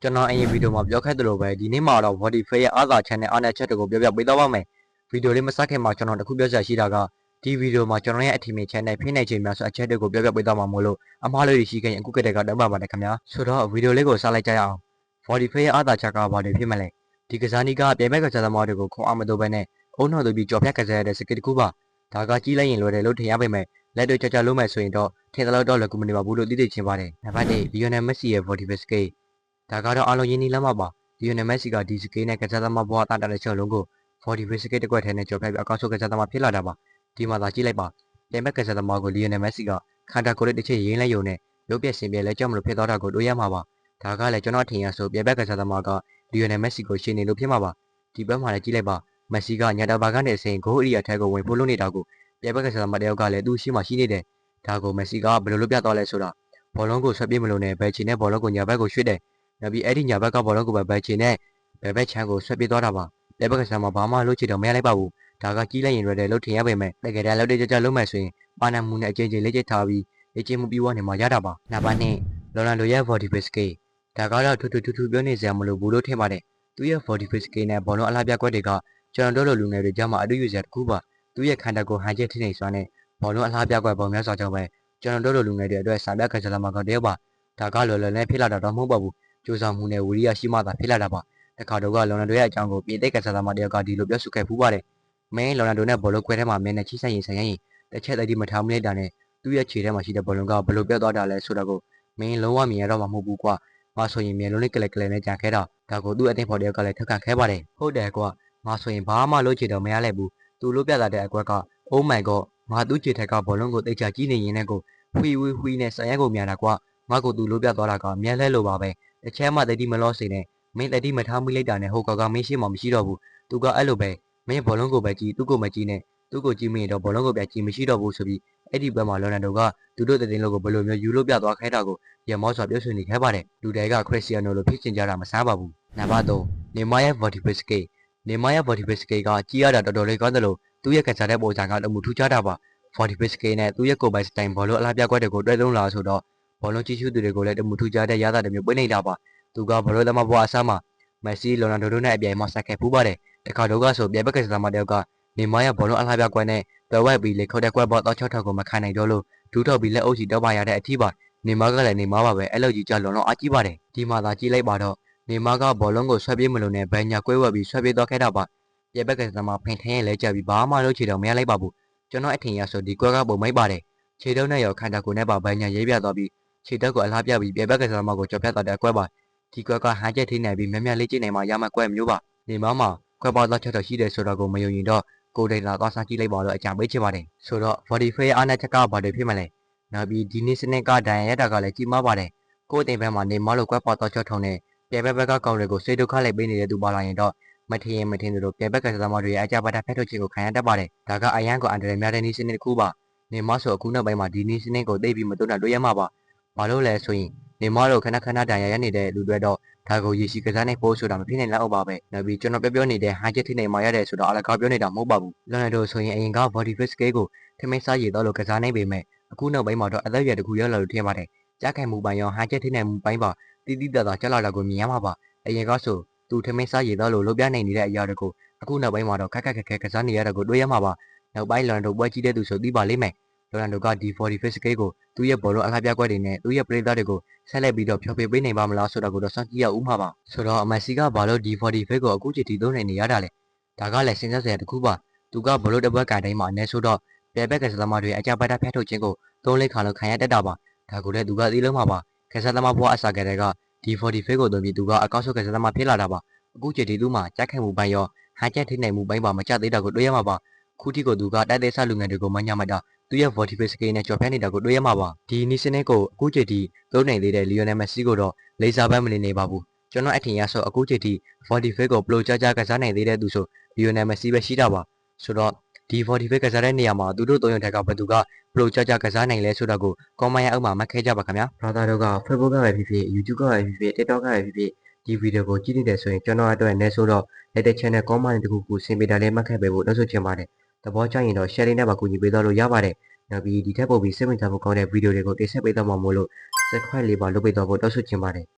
ကျွန်တော်အရင်ဗီဒီယိုမှာပြောခဲ့သလိုပဲဒီနေ့မှာတော့ Vodafone ရဲ့အားသာချက်နဲ့အားနည်းချက်တွေကိုပြောပြပေးသွားပါမယ်။ဗီဒီယိုလေးမစခင်မှာကျွန်တော်တခုပြောစရာရှိတာကဒီဗီဒီယိုမှာကျွန်တော်ရဲ့အထင်မြင်ချက်နဲ့ဖိနှိပ်ခြင်းများဆိုအချက်တွေကိုပြောပြပေးသွားမှာမို့လို့အမှားလေးတွေရှိခဲ့ရင်အခုကတည်းကတောင်းပါပါတယ်ခင်ဗျာ။ဆိုတော့ဗီဒီယိုလေးကိုစလိုက်ကြရအောင်။ Vodafone ရဲ့အားသာချက်ကဘာတွေဖြစ်မလဲ။ဒီကစားနည်းကပြိုင်ဘက်ကစားသမားတွေကိုခွန်အားမတိုးဘဲနဲ့အုံနှော်သူပြီးကြော်ဖြတ်ကစားရတဲ့စကိတ်တစ်ခုပါ။ဒါကကြီးလိုက်ရင်လွယ်တယ်လို့ထင်ရပေမဲ့လက်တွေ့ကြကြလုံးမယ်ဆိုရင်တော့ထင်သလောက်တော့လွယ်ကူမနေပါဘူးလို့သိသိချင်းပါတယ်။နံပါတ်1 Lionel Messi ရဲ့ Vodafone Skate ဒါကတော့အားလုံးရင်းနှီးလမ်းမှာပါ။ Lionel Messi ကဒီစကေးနဲ့ကစားသမားဘဝအတာတဲ့ချက်လုံးကို Vodafoneစကေးတစ်ကွက်ထဲနဲ့ကြော်ဖြတ်ပြီးအကောက်ဆုံးကစားသမားဖြစ်လာတာပါ။ဒီမှာသာကြည့်လိုက်ပါ။ပြန်ဘက်ကစားသမားကို Lionel Messi ကခန္ဓာကိုယ်လေးတစ်ချက်ရင်းလဲယုံနဲ့ရုပ်ပြစင်ပြဲလဲကြောက်မလို့ဖြစ်သွားတာကိုတွေ့ရမှာပါ။ဒါကလည်းကျွန်တော်ထင်ရဆိုပြန်ဘက်ကစားသမားက Lionel Messi ကိုရှင်းနေလို့ဖြစ်မှာပါ။ဒီဘက်မှာလည်းကြည့်လိုက်ပါ။ Messi ကညတာဘာကနေအစဉ်ဂိုးအရီယာထဲကိုဝင်ဖို့လုပ်နေတာကိုပြန်ဘက်ကစားသမားတယောက်ကလည်းသူ့ရှိမှရှိနေတယ်။ဒါကို Messi ကဘယ်လိုလုပ်ပြသွားလဲဆိုတာဘောလုံးကိုဆွဲပြေးမလို့နဲ့ဘယ်ချီနဲ့ဘောလုံးကိုညာဘက်ကိုရွှေ့တယ်။နောက်ပြီးအဲ့ဒီညာဘက်ကဘောလုံးကိုဘယ်ချီနဲ့ဘယ်ဘက်ချမ်းကိုဆွဲပြေးသွားတာပါ။လက်ဘက်ကစားမှာဘာမှလုပ်ချင်တော့မရလိုက်ပါဘူး။ဒါကကြီးလိုက်ရင်ရွယ်တယ်လို့ထင်ရပေမဲ့တကယ်တမ်းလုပ်တဲ့ကြလုပ်မယ်ဆိုရင်ပါနံမှုနဲ့အကျဉ်းချင်းလေ့ကျင့်ထားပြီးလေ့ကျင့်မှုပြီးွားနေမှာရတာပါ။နံပါတ်2လော်ရန်ဒိုရဲ့ Vodafone Skate ဒါကတော့ထူးထူးပြောနေစရာမလိုဘူးလို့ထင်ပါတယ်။သူ့ရဲ့ Vodafone Skate နဲ့ဘောလုံးအလားပြကွက်တွေကကျွန်တော်တို့လိုလူငယ်တွေကြားမှာအတူယူစရာတစ်ခုပါ။သူ့ရဲ့ခန္ဓာကိုယ်ဟန်ချက်ထိနေစွာနဲ့ဘောလုံးအလားပြကွက်ပုံများစွာကြောင့်ပဲကျွန်တော်တို့လိုလူငယ်တွေအတွက်စာပြကစားသမားကတယောက်ပါ။ဒါကလော်နဲ့ဖြစ်လာတာတော့မဟုတ်ပါဘူး။ကြိုးစားမှုနဲ့ဝီရိယရှိမှသာဖြစ်လာတာပါ။တခါတော့ကလော်နယ်ဒိုရဲ့အကြောင်းကိုပြည်သစ်ကစားသမားတယောက်ကဒီလိုပြောဆိုခဲ့ဖူးပါတယ်။မင်းလော်နယ်ဒိုနဲ့ဘောလုံးခွဲထဲမှာမင်းနဲ့ချိဆိုင်ရင်ဆိုင်ရင်တစ်ချက်တည်းမထားမလိုက်တာနဲ့သူ့ရဲ့ခြေထဲမှာရှိတဲ့ဘောလုံးကဘယ်လိုပြတ်သွားတာလဲဆိုတာကိုမင်းလုံးဝမြင်ရတော့မှာမဟုတ်ဘူးကွာ။ငါဆိုရင်မြန်လုံးလေးကလနဲ့ကြံခဲ့တာဒါကိုသူ့အသင်းဖော်တယောက်ကလည်းထောက်ခံခဲ့ပါတယ်။ဟုတ်တယ်ကွာငါဆိုရင်ဘာမှလုပ်ချင်တော့မရလိုက်ဘူး။သူလို့ပြလာတဲ့အကွက်က Oh my god ငါသူ့ခြေထက်ကဘောလုံးကိုတိတ်ချကြည့်နေရင်းနဲ့ကိုဝီနဲ့ဆိုင်ရက်ကိုမြန်တာကွာ။ငါကိုသူလို့ပြသွားတာကမြန်လဲလို့ပါပဲ။တစ်ချက်မှတတိမလို့စိနေမင်းတတိမထားမိလိုက်တာနဲ့ဟိုကောင်ကမင်းရှိမှမရှိတော့ဘူးသူကအဲ့လိုပဲမင်းဘောလုံးကိုပဲကြည့်သူ့ကိုမကြည့်နဲ့သူ့ကိုကြည့်မိရင်တော့ဘောလုံးကိုပြန်ကြည့်မရှိတော့ဘူးဆိုပြီးအဲ့ဒီဘက်မှာလော်နယ်ဒိုကသူတို့တဲ့တင်လို့ကိုဘယ်လိုမျိုးယူလို့ပြသွားခဲ့တာကိုရမောစွာပြောဆိုနေခဲ့ပါတယ်လူတွေကခရစ်စတီယာနိုလိုဖြစ်ချင်ကြတာမဆန်းပါဘူးနံပါတ်3နေမာရဲ့ Vodafone Skate နေမာရဲ့ Vodafone Skate ကကြည့်ရတာတော်တော်လေးကောင်းတယ်လို့သူ့ရဲ့ကစားတဲ့ပုံစံကတမှုထူးခြားတာပါ Vodafone Skate နဲ့သူ့ရဲ့ကိုယ်ပိုင်စတိုင်ဘောလုံးအလားပြကွက်တွေကိုတွဲသုံးလာဆိုတော့ဘောလုံးကြည့်ရှုသူတွေကိုလည်းတမှုထူးခြားတဲ့ရတာတွေမျိုးပွင့်နေတာပါသူကဘောလုံးသမားဘဝအစားမှာမက်ဆီလိုနာဒိုတို့နဲ့အပြိုင်မှာဆက်ခဲ့ဖူးပါတယ်တခါတော့ကဆိုပြိုင်ဘက်ကစားသမားတယောက်ကနေမာရဲ့ဘောလုံးအလှပြကွက်နဲ့တွဲဝက်ပြီးလေခုတ်တဲ့ကွက်ပေါ်တော့6ထောက်ကိုမခံနိုင်တော့လို့ဒူးထောက်ပြီးလက်အုပ်စီတောက်ပါရတဲ့အထီးပါနေမာကလည်းနေမာပါပဲအဲ့လိုကြီးကြလွန်တော့အားကြီးပါတယ်ဒီမှာသာကြည့်လိုက်ပါတော့နေမာကဘောလုံးကိုဆွဲပြေးမလို့နဲ့ဘယ်ညာကွဲဝက်ပြီးဆွဲပြေးသွားခဲ့တာပါပြိုင်ဘက်ကစားသမားဖင်ထင်းရဲ့လဲကြပြီးဘာမှလုပ်ချင်တော့မရလိုက်ပါဘူးကျွန်တော်အထင်ရဆိုဒီကွက်ကပုံမိတ်ပါတယ်ခြေတုံးနဲ့ရောခန္ဓာကိုယ်နဲ့ပါဘယ်ညာရေးပြသွားပြီးခြေတက်ကိုအလှပြပြီးပြိုင်ဘက်ကစားသမားကိုကြော်ဖြတ်သွားတဲ့အကွက်ပါဒီကွက်ကဟန်ချက်ထိနေပြီးမြလေးကျင်းနေမှာရမှကွက်မျိုးပါနေမမှာခွဲပေါက်တော့ချက်တော့ရှိတယ်ဆိုတော့ကိုမယုံရင်တော့ကိုဒိန်လာသွားစားကြည့်လိုက်ပါတော့အကြံပေးချင်ပါတယ်ဆိုတော့ Vodafone အားနဲ့ချက်ကဘာတွေဖြစ်မလဲနောက်ပြီးဒီနေ့စနစ်ကဒဏ်ရာရတာကလည်းကြီးမားပါတယ်ကိုအတင်ဘက်မှာနေမလို့ကွက်ပေါက်တော့ချက်ထုံနဲ့ပြဘက်ကကောင်တွေကိုစိတ်ဒုက္ခလိုက်ပေးနေတဲ့သူပါလာရင်တော့မထင်သူတို့ပြဘက်ကစားသမားတွေရဲ့အကြပါတာဖက်ထုတ်ခြင်းကိုခံရတတ်ပါတယ်ဒါကအရန်ကိုအန်တရယ်များတဲ့နေ့စနစ်တစ်ခုပါနေမဆိုအခုနောက်ပိုင်းမှာဒီနေ့စနစ်ကိုသိပြီးမတွန်းတာတွေ့ရမှာပါဘာလို့လဲဆိုရင်နေမတို့ခဏဒဏ်ရာရနေတဲ့လူတွေတော့ဒါကိုရေရှိကစားနိုင်ဖို့ဆိုတာမဖြစ်နိုင်လောက်ပါပဲနောက်ပြီးကျွန်တော်ပြောနေတဲ့ဟန်ချက်ထိနေမှာရတဲ့ဆိုတော့အလကားပြောနေတာမဟုတ်ပါဘူးလော်နယ်ဒိုဆိုရင်အရင်က Vodafone Skate ကိုထမင်းစားရည်တော့လို့ကစားနိုင်ပေမဲ့အခုနောက်ပိုင်းမှာတော့အသက်အရွယ်တစ်ခုရောက်လာလို့ထင်ပါတယ်ကြားခိုင်မှုပိုင်းရောဟန်ချက်ထိနေမှုပိုင်းပါတီးတီးတာကျလာတာကိုမြင်ရမှာပါအရင်ကဆိုသူထမင်းစားရည်တော့လို့လုပ်ပြနိုင်နေတဲ့အရာတွေကိုအခုနောက်ပိုင်းမှာတော့ခက်ကစားနေရတာကိုတွေ့ရမှာပါနောက်ပိုင်းလော်နယ်ဒိုပွဲကြီးတဲ့သူဆိုသိပါလိမ့်မယ်လော်နယ်ဒိုကဒီ Vodafone Skate ကိုသူ့ရဲ့ဘောလုံးအလှပြကွက်တွေနဲ့သူ့ရဲ့ပရိသတ်တွေကိုဆက်လက်ပြီးတော့ဖျော်ဖြေပေးနိုင်ပါမလားဆိုတာကိုတော့စောင့်ကြည့်ရဦးမှာပါဆိုတော့မက်ဆီကဘာလို့ဒီ Vodafone ကိုအခုချိန်ထိသုံးနိုင်နေရတာလဲဒါကလည်းစဉ်းစားစရာတစ်ခုပါသူကဘလို့တစ်ပွဲကန်တိုင်းမှာအနည်းဆိုတော့ပြဘက်ကစားသမားတွေအကြပါတာဖျက်ထုတ်ခြင်းကိုသုံးလေးခါလောက်ခံရတတ်တာပါဒါကိုလည်းသူကသိလို့မှာပါကစားသမားဘဝအစားကတည်းကဒီ Vodafone ကိုသုံးပြီးသူကအကောက်ဆုံးကစားသမားဖြစ်လာတာပါအခုချိန်ထိသူမှကြက်ခိုင်မှုပိုင်းရောဟန်ချက်ထိနိုင်မှုပိုင်းပါမကျသေးတာကိုတွေ့ရမှာပါခုထိကိုသူကတိုက်တဲ့ဆလူငယ်တွေကိုမညမတာသူရဲ့ Vodafone Skate နဲ့ကြော်ဖက်နေတာကိုတွေ့ရမှာပါဒီနီးစနစ်ကိုအခုချိန်ထိသုံးနိုင်သေးတဲ့ Lionel Messi ကိုတော့လေးစားပန်းမနေပါဘူးကျွန်တော်အထင်ရဆိုအခုချိန်ထိ Vodafone ကိုပလိုကြကစားနိုင်သေးတဲ့သူဆို Lionel Messi ပဲရှိတာပါဆိုတော့ဒီ Vodafone ကစားတဲ့နေရာမှာသူတို့သုံးရုံထက်ကဘယ်သူကပလိုကြကစားနိုင်လဲဆိုတာကို comment ရအောက်မှာမှတ်ခဲ့ကြပါခင်ဗျာ brother တို့က Facebook ကပဲဖြစ်ဖြစ် YouTube ကပဲဖြစ်ဖြစ် TikTok ကပဲဖြစ်ဖြစ်ဒီဗီဒီယိုကိုကြည့်နေတယ်ဆိုရင်ကျွန်တော်အတွက်လည်းဆိုတော့ Latest Channel comment တခုခုဆင်ပေးတာလေးမှတ်ခဲ့ပေးဖို့တောင်းဆိုချင်ပါတယ်သဘောကျရင်တော့ share လေးနဲ့ပါကူညီပေးတော့လို့ရပါတယ်နောက်ပြီးဒီထက်ပိုပြီးစိတ်ဝင်စားဖို့ကောင်းတဲ့ဗီဒီယိုတွေကိုတင်ဆက်ပေးတော့မှာမို့လို့ subscribe လေးပါလုပ်ပေးတော့ဖို့တောင်းဆိုချင်ပါတယ်